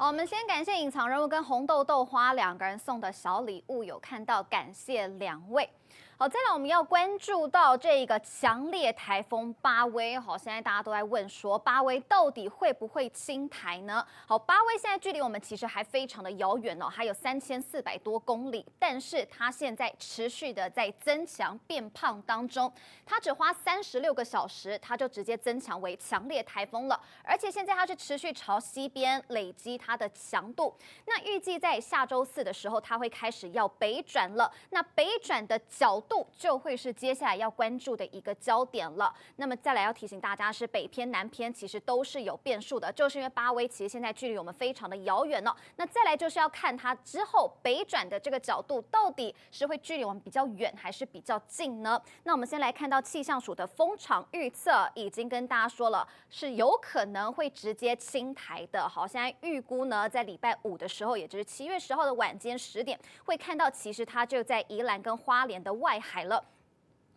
好，我们先感谢隐藏人物跟红豆豆花两个人送的小礼物，有看到，感谢两位。好，再来我们要关注到这个强烈台风巴威。好，现在大家都在问说，巴威到底会不会侵台呢？好，巴威现在距离我们其实还非常的遥远哦，还有3400多公里，但是它现在持续的在增强变胖当中，它只花36个小时，它就直接增强为强烈台风了，而且现在它是持续朝西边累积它的强度。那预计在下周4的时候，它会开始要北转了。那北转的角度就会是接下来要关注的一个焦点了。那么再来要提醒大家是北偏南偏其实都是有变数的，就是因为巴威其实现在距离我们非常的遥远哦。那再来就是要看它之后北转的这个角度到底是会距离我们比较远还是比较近呢？那我们先来看到气象署的风场预测，已经跟大家说了是有可能会直接侵台的。好，现在预估呢，在礼拜5的时候，也就是7月10号的晚间10点，会看到其实它就在宜兰跟花莲的外海了。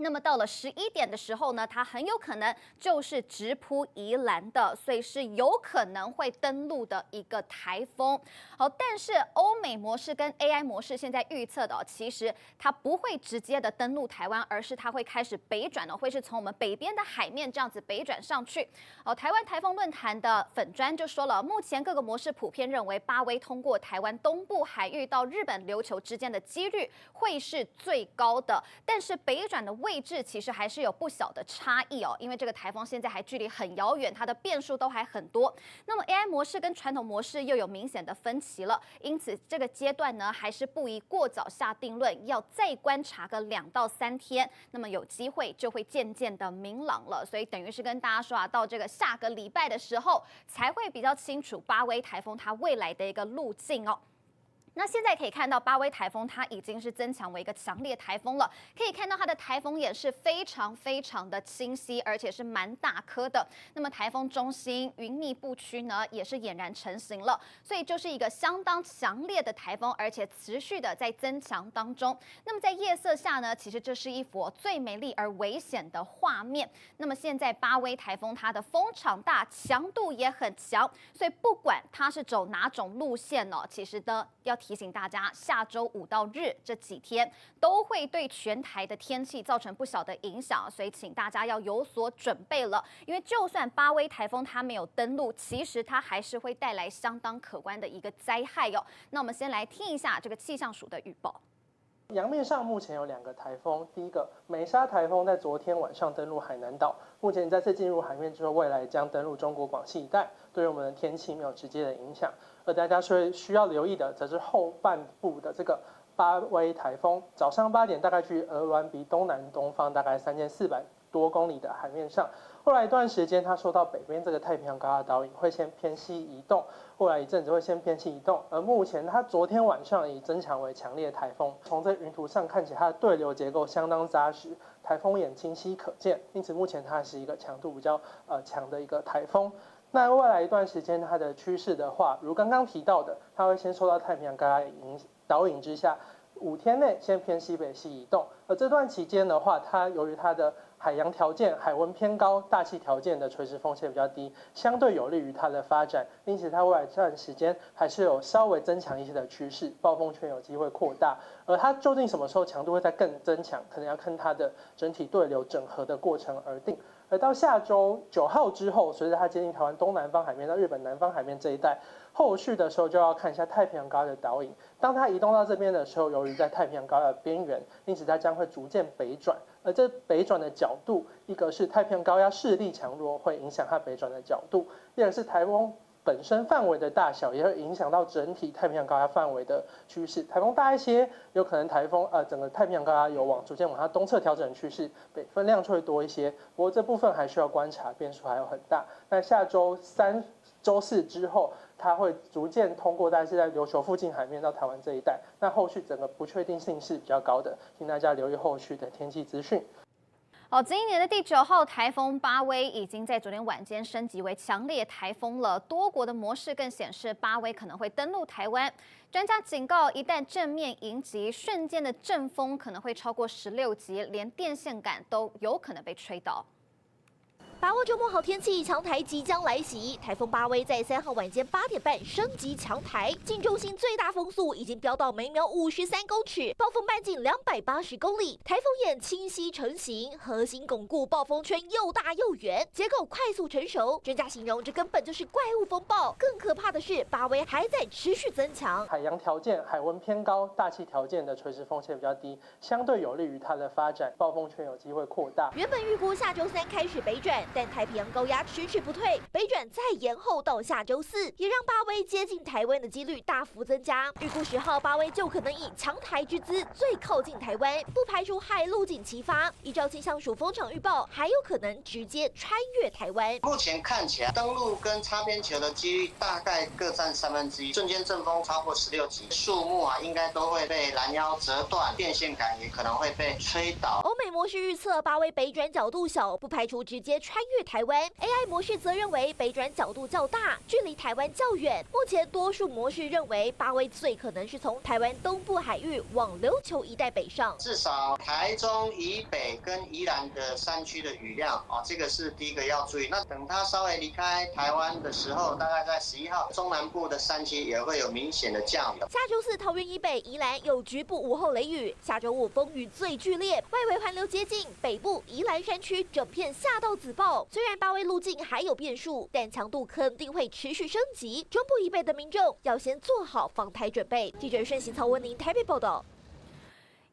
那么到了11点的时候呢，它很有可能就是直扑宜兰的，所以是有可能会登陆的一个台风。好，但是欧美模式跟 AI 模式现在预测的其实它不会直接的登陆台湾，而是它会开始北转会是从我们北边的海面这样子北转上去。台湾台风论坛的粉专就说了，目前各个模式普遍认为巴威通过台湾东部海域到日本琉球之间的几率会是最高的，但是北转的位置其实还是有不小的差异哦，因为这个台风现在还距离很遥远，它的变数都还很多。那么 AI 模式跟传统模式又有明显的分歧了，因此这个阶段呢，还是不宜过早下定论，要再观察个2到3天，那么有机会就会渐渐的明朗了。所以等于是跟大家说啊，到这个下个礼拜的时候，才会比较清楚巴威台风它未来的一个路径哦。那现在可以看到，巴威台风它已经是增强为一个强烈台风了。可以看到它的台风眼是非常非常的清晰，而且是蛮大颗的。那么台风中心云密布区呢，也是俨然成型了。所以就是一个相当强烈的台风，而且持续的在增强当中。那么在夜色下呢，其实这是一幅最美丽而危险的画面。那么现在巴威台风它的风场大，强度也很强，所以不管它是走哪种路线哦，其实呢要提醒大家，下周5到日这几天都会对全台的天气造成不小的影响，所以请大家要有所准备了。因为就算巴威台风它没有登陆，其实它还是会带来相当可观的一个灾害哦。那我们先来听一下这个气象署的预报。洋面上目前有2个台风，第一个美沙台风在昨天晚上登陆海南岛，目前再次进入海面之后，未来将登陆中国广西一带，对于我们的天气没有直接的影响。而大家需要留意的，则是后半部的这个巴威台风，早上8点大概距鹅銮鼻东南东方大概3400多公里的海面上，后来一段时间它受到北边这个太平洋高压导引，会先偏西移动，后来一阵子会先偏西移动，而目前它昨天晚上已增强为强烈台风。从这云图上看起来，它的对流结构相当扎实，台风眼清晰可见，因此目前它是一个强度比较强的一个台风。那未来一段时间它的趋势的话，如刚刚提到的，它会先受到太平洋高压导引之下，5天内先偏西北西移动，而这段期间的话，它由于它的海洋条件、海温偏高，大气条件的垂直风险比较低，相对有利于它的发展，因此它未来这段时间还是有稍微增强一些的趋势，暴风圈有机会扩大。而它究竟什么时候强度会再更增强，可能要看它的整体对流整合的过程而定。而到下周9号之后，随着它接近台湾东南方海面到日本南方海面这一带，后续的时候就要看一下太平洋高压的导引。当它移动到这边的时候，由于在太平洋高压的边缘，因此它将会逐渐北转。而这北转的角度，一个是太平洋高压势力强弱会影响它北转的角度，第二个是台风本身范围的大小也会影响到整体太平洋高压范围的趋势。台风大一些，有可能整个太平洋高压有逐渐往它东侧调整的趋势，北分量就会多一些。不过这部分还需要观察，变数还有很大。那下周3、周4之后，它会逐渐通过，大概是在琉球附近海面到台湾这一带。那后续整个不确定性是比较高的，请大家留意后续的天气资讯。好，今年的第9号台风巴威已经在昨天晚间升级为强烈台风了。多国的模式更显示巴威可能会登陆台湾。专家警告，一旦正面迎击，瞬间的阵风可能会超过16级，连电线杆都有可能被吹倒。把握周末好天气，强台即将来袭。台风巴威在3号晚间8点半升级强台，近中心最大风速已经飙到每秒53公尺，暴风半径280公里。台风眼清晰成型，核心巩固，暴风圈又大又圆，结构快速成熟。专家形容这根本就是怪物风暴。更可怕的是，巴威还在持续增强。海洋条件、海温偏高，大气条件的垂直风险比较低，相对有利于它的发展，暴风圈有机会扩大。原本预估下周3开始北转，但太平洋高压迟迟不退，北转再延后到下周4，也让巴威接近台湾的几率大幅增加。预估10号巴威就可能以强台之姿最靠近台湾，不排除海陆警齐发。依照气象署风场预报，还有可能直接穿越台湾。目前看起来，登陆跟擦边球的几率大概各占1/3，瞬间阵风超过16级，树木应该都会被拦腰折断，电线杆也可能会被吹倒。欧美模式预测巴威北转角度小，不排除直接穿越台湾。AI 模式则认为北转角度较大，距离台湾较远。目前多数模式认为巴威最可能是从台湾东部海域往琉球一带北上，至少台中以北跟宜兰的山区的雨量这个是第一个要注意。那等它稍微离开台湾的时候，大概在11号，中南部的山区也会有明显的降雨。下周4桃园以北、宜兰有局部午后雷雨，下周5风雨最剧烈，外围环流接近北部宜兰山区，整片下到紫爆。虽然巴威路径还有变数，但强度肯定会持续升级。中部以北的民众要先做好防台准备。记者顺行曹文宁台北报道。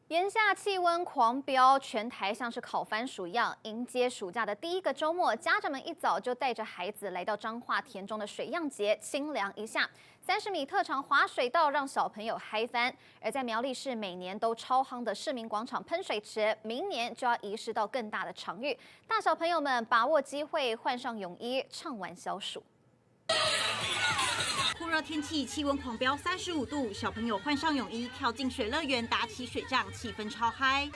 炎夏气温狂飙，全台像是烤番薯一样。迎接暑假的第一个周末，家长们一早就带着孩子来到彰化田中的水漾节，清凉一下。30米特长滑水道让小朋友嗨翻。而在苗栗市每年都超夯的市民广场喷水池，明年就要移师到更大的场域，大小朋友们把握机会，换上泳衣，畅玩消暑。酷热天气，气温狂飙35度，小朋友换上泳衣，跳进水乐园，打起水仗，气氛超嗨。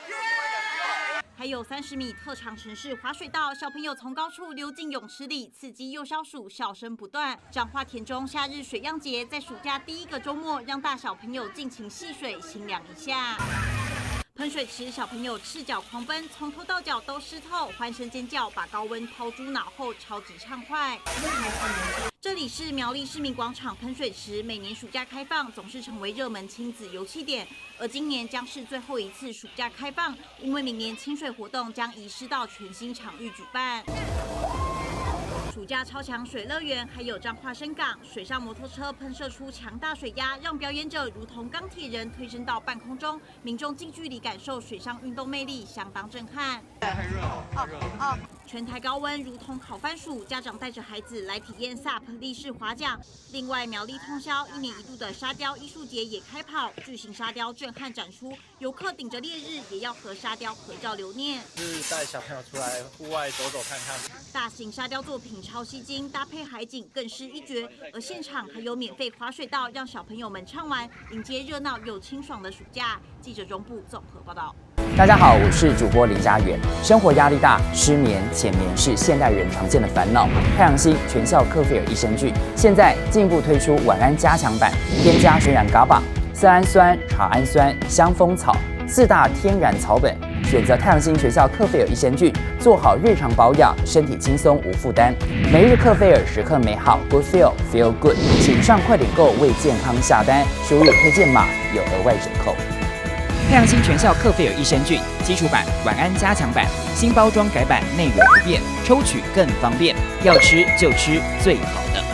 还有30米特长城市滑水道，小朋友从高处溜进泳池里，刺激又消暑，笑声不断。彰化田中夏日水漾节在暑假第一个周末，让大小朋友尽情戏水，清凉一下。喷水池，小朋友赤脚狂奔，从头到脚都湿透，欢声尖叫，把高温抛诸脑后，超级畅快。这里是苗栗市民广场喷水池，每年暑假开放，总是成为热门亲子游憩点。而今年将是最后一次暑假开放，因为明年清水活动将移师到全新场域举办。暑假超强水乐园，还有彰化深港水上摩托车喷射出强大水压，让表演者如同钢铁人推升到半空中，民众近距离感受水上运动魅力，相当震撼。太热了，全台高温如同烤番薯，家长带着孩子来体验 SUP 立式滑桨。另外，苗栗通宵1年1度的沙雕艺术节也开跑，巨型沙雕震撼展出，游客顶着烈日也要和沙雕合照留念。是带小朋友出来户外走走看看。大型沙雕作品超吸睛，搭配海景更是一绝。而现场还有免费滑水道，让小朋友们畅玩，迎接热闹又清爽的暑假。记者中部综合报道。大家好，我是主播林家远。生活压力大，失眠、浅眠是现代人常见的烦恼。太阳星全效克菲尔益生菌现在进一步推出晚安加强版，添加天然 GABA、色氨酸、茶氨酸、香蜂草4大天然草本，选择太阳星全效克菲尔益生菌，做好日常保养，身体轻松无负担。每日克菲尔时刻美好 ，Good Feel Good， 请上快点购为健康下单，输入推荐码有额外折扣。太阳星全效克菲尔益生菌基础版、晚安加强版，新包装改版，内容不变，抽取更方便，要吃就吃最好的。